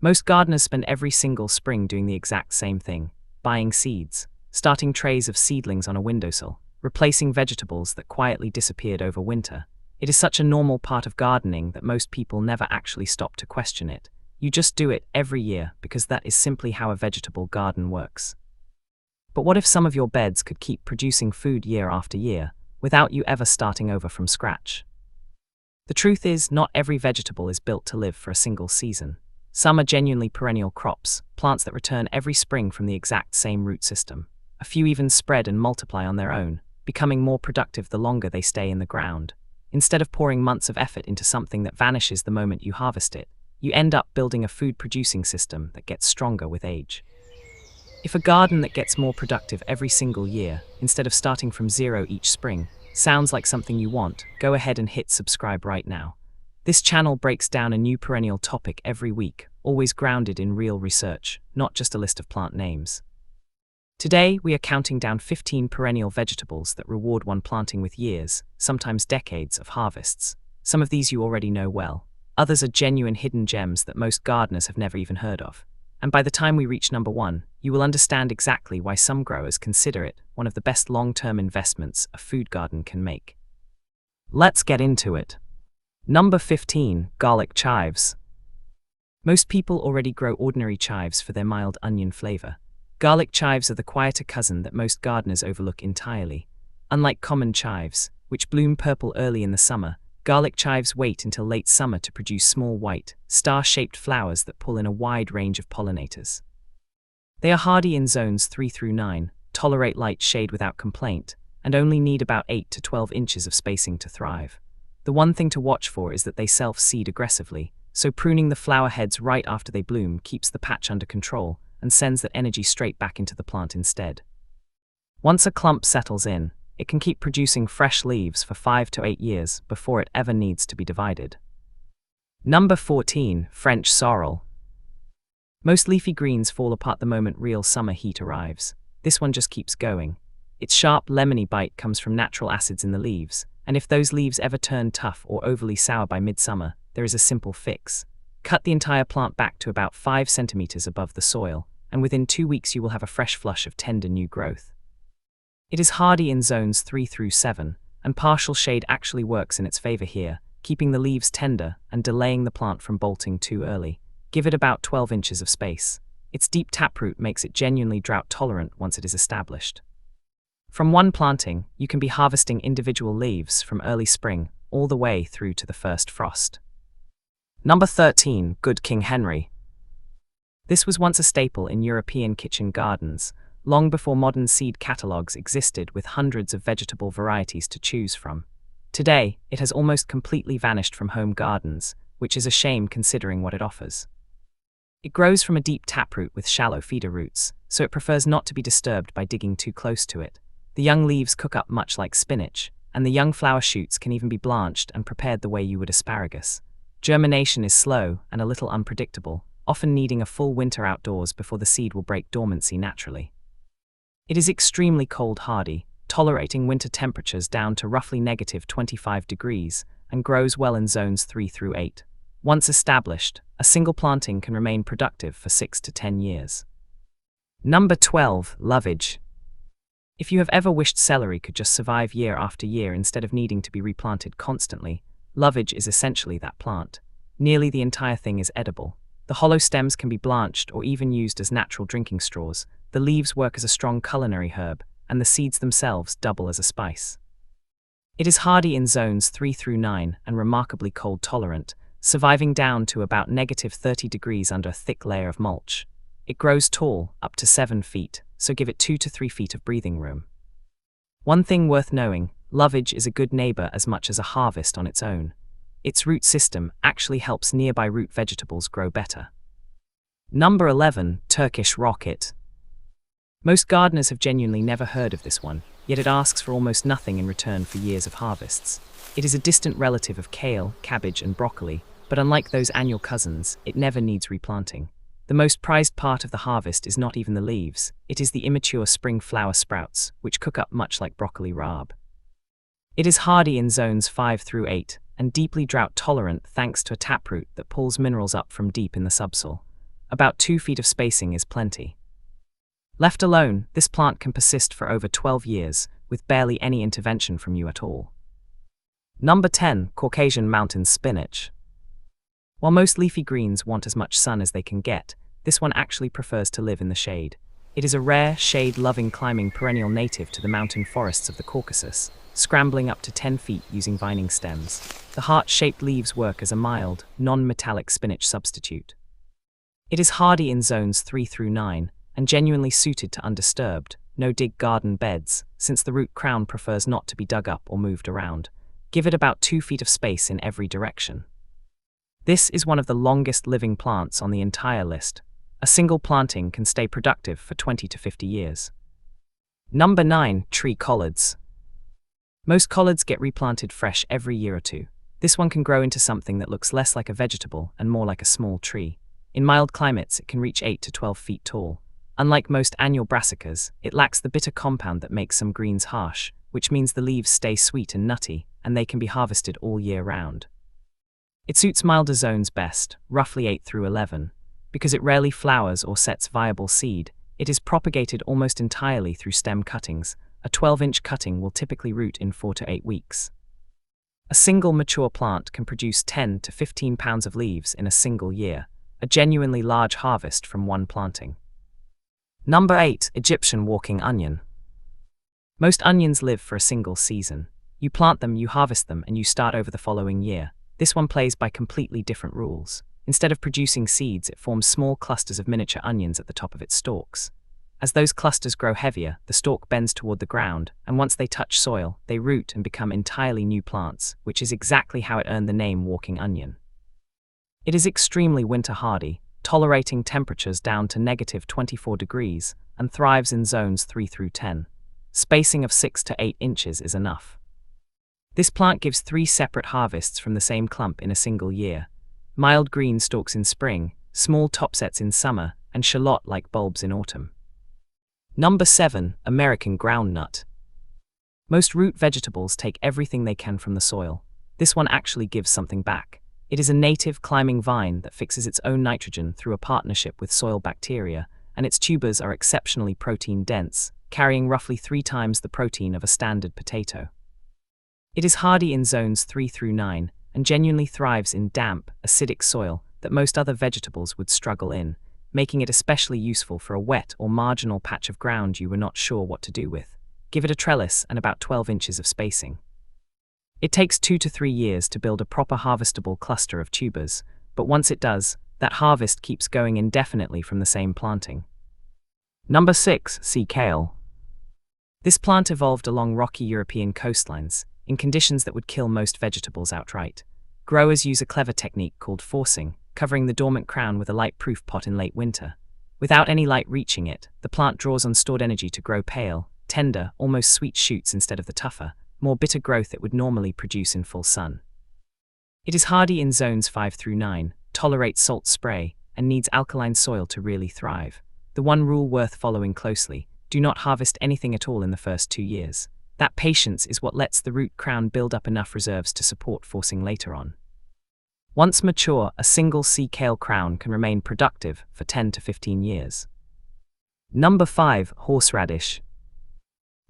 Most gardeners spend every single spring doing the exact same thing, buying seeds, starting trays of seedlings on a windowsill, replacing vegetables that quietly disappeared over winter. It is such a normal part of gardening that most people never actually stop to question it. You just do it every year because that is simply how a vegetable garden works. But what if some of your beds could keep producing food year after year, without you ever starting over from scratch? The truth is, not every vegetable is built to live for a single season. Some are genuinely perennial crops, plants that return every spring from the exact same root system. A few even spread and multiply on their own, becoming more productive the longer they stay in the ground. Instead of pouring months of effort into something that vanishes the moment you harvest it, you end up building a food-producing system that gets stronger with age. If a garden that gets more productive every single year, instead of starting from zero each spring, sounds like something you want, go ahead and hit subscribe right now. This channel breaks down a new perennial topic every week, always grounded in real research, not just a list of plant names. Today, we are counting down 15 perennial vegetables that reward one planting with years, sometimes decades, of harvests. Some of these you already know well. Others are genuine hidden gems that most gardeners have never even heard of. And by the time we reach number 1, you will understand exactly why some growers consider it one of the best long-term investments a food garden can make. Let's get into it. Number 15, garlic chives. Most people already grow ordinary chives for their mild onion flavor. Garlic chives are the quieter cousin that most gardeners overlook entirely. Unlike common chives, which bloom purple early in the summer, garlic chives wait until late summer to produce small white, star-shaped flowers that pull in a wide range of pollinators. They are hardy in zones 3 through 9, tolerate light shade without complaint, and only need about 8 to 12 inches of spacing to thrive. The one thing to watch for is that they self-seed aggressively, so pruning the flower heads right after they bloom keeps the patch under control and sends that energy straight back into the plant instead. Once a clump settles in, it can keep producing fresh leaves for 5 to 8 years before it ever needs to be divided. Number 14, French sorrel. Most leafy greens fall apart the moment real summer heat arrives. This one just keeps going. Its sharp, lemony bite comes from natural acids in the leaves, and if those leaves ever turn tough or overly sour by midsummer, there is a simple fix. Cut the entire plant back to about 5 centimeters above the soil, and within 2 weeks you will have a fresh flush of tender new growth. It is hardy in zones 3 through 7, and partial shade actually works in its favor here, keeping the leaves tender and delaying the plant from bolting too early. Give it about 12 inches of space. Its deep taproot makes it genuinely drought-tolerant once it is established. From one planting, you can be harvesting individual leaves from early spring all the way through to the first frost. Number 13, Good King Henry. This was once a staple in European kitchen gardens, long before modern seed catalogues existed with hundreds of vegetable varieties to choose from. Today, it has almost completely vanished from home gardens, which is a shame considering what it offers. It grows from a deep taproot with shallow feeder roots, so it prefers not to be disturbed by digging too close to it. The young leaves cook up much like spinach, and the young flower shoots can even be blanched and prepared the way you would asparagus. Germination is slow and a little unpredictable, often needing a full winter outdoors before the seed will break dormancy naturally. It is extremely cold hardy, tolerating winter temperatures down to roughly -25 degrees, and grows well in zones 3 through 8. Once established, a single planting can remain productive for 6 to 10 years. Number 12, Lovage. If you have ever wished celery could just survive year after year instead of needing to be replanted constantly, Lovage is essentially that plant. Nearly the entire thing is edible. The hollow stems can be blanched or even used as natural drinking straws. The leaves work as a strong culinary herb, and the seeds themselves double as a spice. It is hardy in zones 3 through 9 and remarkably cold tolerant, surviving down to about -30 degrees under a thick layer of mulch. It grows tall, up to 7 feet, so give it 2 to 3 feet of breathing room. One thing worth knowing, Lovage is a good neighbor as much as a harvest on its own. Its root system actually helps nearby root vegetables grow better. Number 11, Turkish Rocket. Most gardeners have genuinely never heard of this one, yet it asks for almost nothing in return for years of harvests. It is a distant relative of kale, cabbage, and broccoli, but unlike those annual cousins, it never needs replanting. The most prized part of the harvest is not even the leaves, it is the immature spring flower sprouts, which cook up much like broccoli rhubarb. It is hardy in zones 5 through 8, and deeply drought-tolerant thanks to a taproot that pulls minerals up from deep in the subsoil. About 2 feet of spacing is plenty. Left alone, this plant can persist for over 12 years, with barely any intervention from you at all. Number 10. Caucasian mountain spinach. While most leafy greens want as much sun as they can get, this one actually prefers to live in the shade. It is a rare, shade-loving climbing perennial native to the mountain forests of the Caucasus, scrambling up to 10 feet using vining stems. The heart-shaped leaves work as a mild, non-metallic spinach substitute. It is hardy in zones 3 through 9, and genuinely suited to undisturbed, no-dig garden beds, since the root crown prefers not to be dug up or moved around. Give it about 2 feet of space in every direction. This is one of the longest living plants on the entire list. A single planting can stay productive for 20 to 50 years. Number 9. Tree collards. Most collards get replanted fresh every year or two. This one can grow into something that looks less like a vegetable and more like a small tree. In mild climates, it can reach 8 to 12 feet tall. Unlike most annual brassicas, it lacks the bitter compound that makes some greens harsh, which means the leaves stay sweet and nutty, and they can be harvested all year round. It suits milder zones best, roughly 8 through 11. Because it rarely flowers or sets viable seed, it is propagated almost entirely through stem cuttings. A 12-inch cutting will typically root in 4 to 8 weeks. A single mature plant can produce 10 to 15 pounds of leaves in a single year, a genuinely large harvest from one planting. Number 8. Egyptian walking onion. Most onions live for a single season. You plant them, you harvest them, and you start over the following year. This one plays by completely different rules. Instead of producing seeds, it forms small clusters of miniature onions at the top of its stalks. As those clusters grow heavier, the stalk bends toward the ground, and once they touch soil, they root and become entirely new plants, which is exactly how it earned the name walking onion. It is extremely winter hardy, tolerating temperatures down to -24 degrees, and thrives in zones 3 through 10. Spacing of 6 to 8 inches is enough. This plant gives 3 separate harvests from the same clump in a single year. Mild green stalks in spring, small topsets in summer, and shallot-like bulbs in autumn. Number 7. American groundnut. Most root vegetables take everything they can from the soil. This one actually gives something back. It is a native climbing vine that fixes its own nitrogen through a partnership with soil bacteria, and its tubers are exceptionally protein-dense, carrying roughly 3 times the protein of a standard potato. It is hardy in zones 3 through 9, and genuinely thrives in damp, acidic soil that most other vegetables would struggle in, making it especially useful for a wet or marginal patch of ground you were not sure what to do with. Give it a trellis and about 12 inches of spacing. It takes 2 to 3 years to build a proper harvestable cluster of tubers, but once it does, that harvest keeps going indefinitely from the same planting. Number 6. Sea kale. This plant evolved along rocky European coastlines, in conditions that would kill most vegetables outright. Growers use a clever technique called forcing, covering the dormant crown with a light-proof pot in late winter. Without any light reaching it, the plant draws on stored energy to grow pale, tender, almost sweet shoots instead of the tougher, more bitter growth it would normally produce in full sun. It is hardy in zones 5 through 9, tolerates salt spray, and needs alkaline soil to really thrive. The one rule worth following closely: do not harvest anything at all in the first 2 years. That patience is what lets the root crown build up enough reserves to support forcing later on. Once mature, a single sea kale crown can remain productive for 10 to 15 years. Number 5. Horseradish.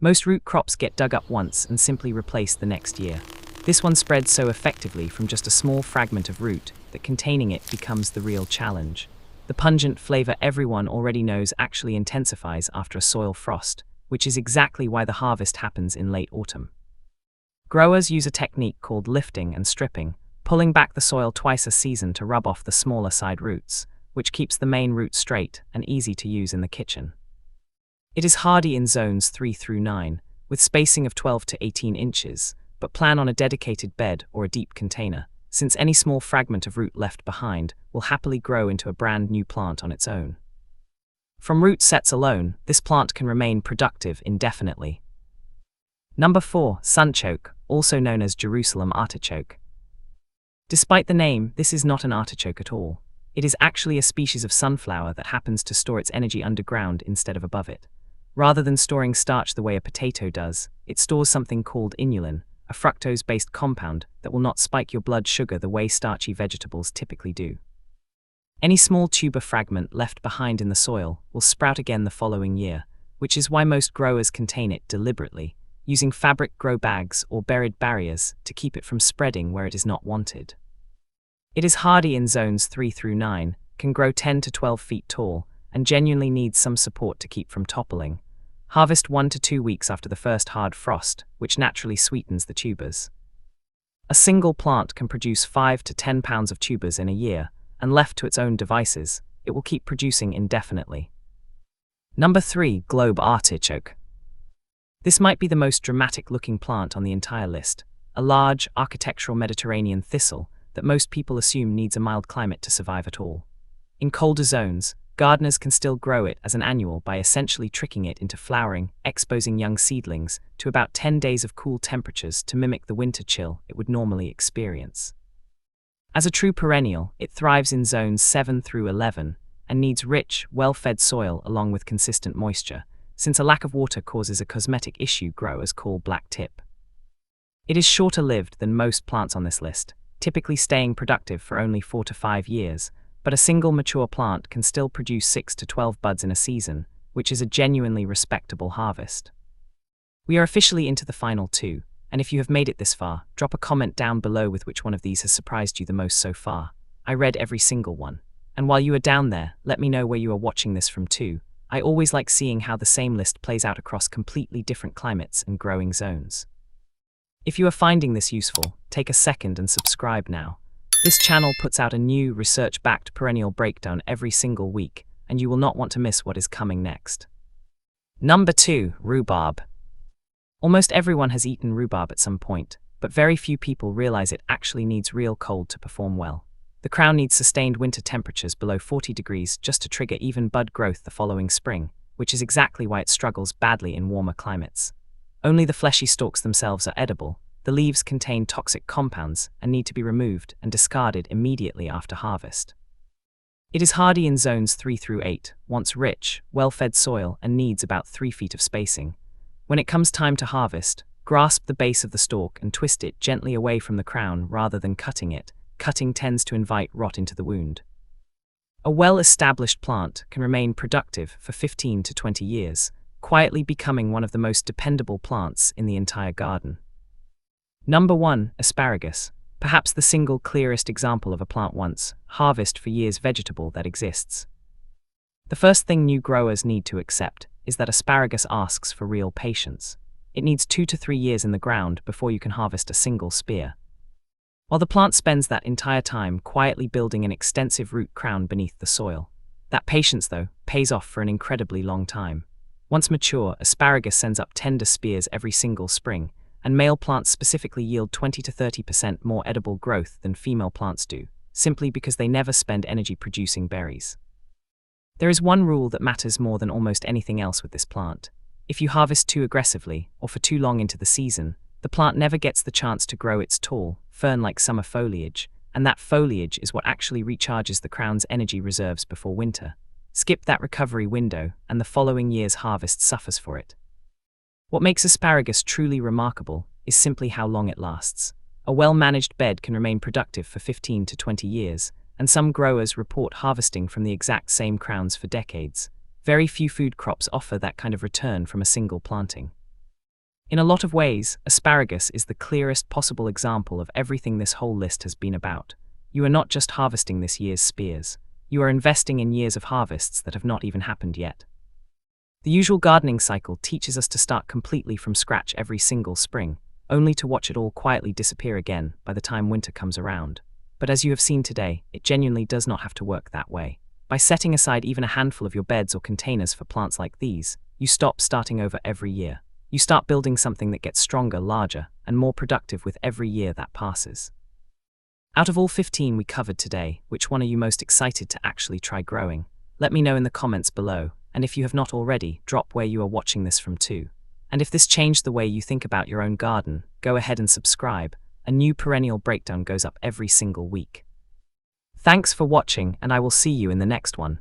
Most root crops get dug up once and simply replaced the next year. This one spreads so effectively from just a small fragment of root that containing it becomes the real challenge. The pungent flavor everyone already knows actually intensifies after a soil frost, which is exactly why the harvest happens in late autumn. Growers use a technique called lifting and stripping, pulling back the soil twice a season to rub off the smaller side roots, which keeps the main root straight and easy to use in the kitchen. It is hardy in zones 3 through 9, with spacing of 12 to 18 inches, but plan on a dedicated bed or a deep container, since any small fragment of root left behind will happily grow into a brand new plant on its own. From root sets alone, this plant can remain productive indefinitely. Number 4. Sunchoke, also known as Jerusalem artichoke. Despite the name, this is not an artichoke at all. It is actually a species of sunflower that happens to store its energy underground instead of above it. Rather than storing starch the way a potato does, it stores something called inulin, a fructose-based compound that will not spike your blood sugar the way starchy vegetables typically do. Any small tuber fragment left behind in the soil will sprout again the following year, which is why most growers contain it deliberately, using fabric grow bags or buried barriers to keep it from spreading where it is not wanted. It is hardy in zones 3 through 9, can grow 10 to 12 feet tall, and genuinely needs some support to keep from toppling. Harvest 1 to 2 weeks after the first hard frost, which naturally sweetens the tubers. A single plant can produce 5 to 10 pounds of tubers in a year, and left to its own devices, it will keep producing indefinitely. Number 3. Globe Artichoke. This might be the most dramatic-looking plant on the entire list, a large, architectural Mediterranean thistle that most people assume needs a mild climate to survive at all. In colder zones, gardeners can still grow it as an annual by essentially tricking it into flowering, exposing young seedlings to about 10 days of cool temperatures to mimic the winter chill it would normally experience. As a true perennial, it thrives in zones 7 through 11 and needs rich, well-fed soil along with consistent moisture, since a lack of water causes a cosmetic issue growers call black tip. It is shorter-lived than most plants on this list, typically staying productive for only 4 to 5 years, but a single mature plant can still produce 6 to 12 buds in a season, which is a genuinely respectable harvest. We are officially into the final 2, and if you have made it this far, drop a comment down below with which one of these has surprised you the most so far. I read every single one. And while you are down there, let me know where you are watching this from too. I always like seeing how the same list plays out across completely different climates and growing zones. If you are finding this useful, take a second and subscribe now. This channel puts out a new, research-backed perennial breakdown every single week, and you will not want to miss what is coming next. Number 2. Rhubarb. Almost everyone has eaten rhubarb at some point, but very few people realize it actually needs real cold to perform well. The crown needs sustained winter temperatures below 40 degrees just to trigger even bud growth the following spring, which is exactly why it struggles badly in warmer climates. Only the fleshy stalks themselves are edible. The leaves contain toxic compounds and need to be removed and discarded immediately after harvest. It is hardy in zones 3 through 8, wants rich, well-fed soil and needs about 3 feet of spacing. When it comes time to harvest, grasp the base of the stalk and twist it gently away from the crown rather than cutting it. Cutting tends to invite rot into the wound. A well-established plant can remain productive for 15 to 20 years, quietly becoming one of the most dependable plants in the entire garden. Number 1. Asparagus. Perhaps the single clearest example of a plant once, harvest for years vegetable that exists. The first thing new growers need to accept is that asparagus asks for real patience. It needs 2 to 3 years in the ground before you can harvest a single spear. While the plant spends that entire time quietly building an extensive root crown beneath the soil. That patience, though, pays off for an incredibly long time. Once mature, asparagus sends up tender spears every single spring, and male plants specifically yield 20 to 30% more edible growth than female plants do, simply because they never spend energy producing berries. There is one rule that matters more than almost anything else with this plant. If you harvest too aggressively, or for too long into the season, the plant never gets the chance to grow its tall, fern-like summer foliage, and that foliage is what actually recharges the crown's energy reserves before winter. Skip that recovery window, and the following year's harvest suffers for it. What makes asparagus truly remarkable is simply how long it lasts. A well-managed bed can remain productive for 15 to 20 years, and some growers report harvesting from the exact same crowns for decades. Very few food crops offer that kind of return from a single planting. In a lot of ways, asparagus is the clearest possible example of everything this whole list has been about. You are not just harvesting this year's spears. You are investing in years of harvests that have not even happened yet. The usual gardening cycle teaches us to start completely from scratch every single spring, only to watch it all quietly disappear again by the time winter comes around. But as you have seen today, it genuinely does not have to work that way. By setting aside even a handful of your beds or containers for plants like these, you stop starting over every year. You start building something that gets stronger, larger, and more productive with every year that passes. Out of all 15 we covered today, which one are you most excited to actually try growing? Let me know in the comments below, and if you have not already, drop where you are watching this from too. And if this changed the way you think about your own garden, go ahead and subscribe. A new perennial breakdown goes up every single week. Thanks for watching, and I will see you in the next one.